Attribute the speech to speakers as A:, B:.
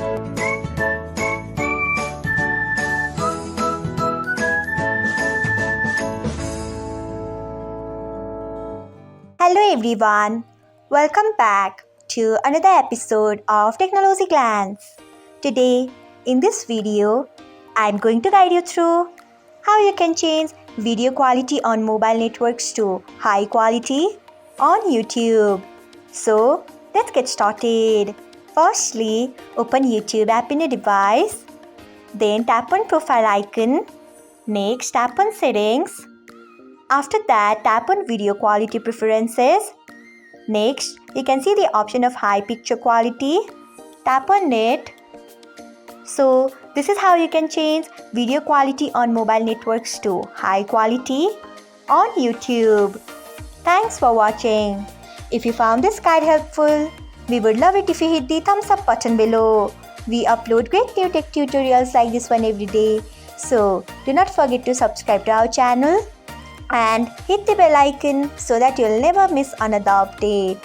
A: Hello everyone, welcome back to another episode of Technologyglance. Today, in this video, I'm going to guide you through how you can change video quality on mobile networks to high quality on YouTube. So, let's get started. Firstly, open YouTube app in your device. Then tap on profile icon. Next, tap on settings. After that, tap on video quality preferences. Next, you can see the option of high picture quality. Tap on it. So, this is how you can change video quality on mobile networks to high quality on YouTube. Thanks for watching. If you found this guide helpful, we would love it if you hit the thumbs up button below. We upload great new tech tutorials like this one every day. So, do not forget to subscribe to our channel and hit the bell icon so that you'll never miss another update.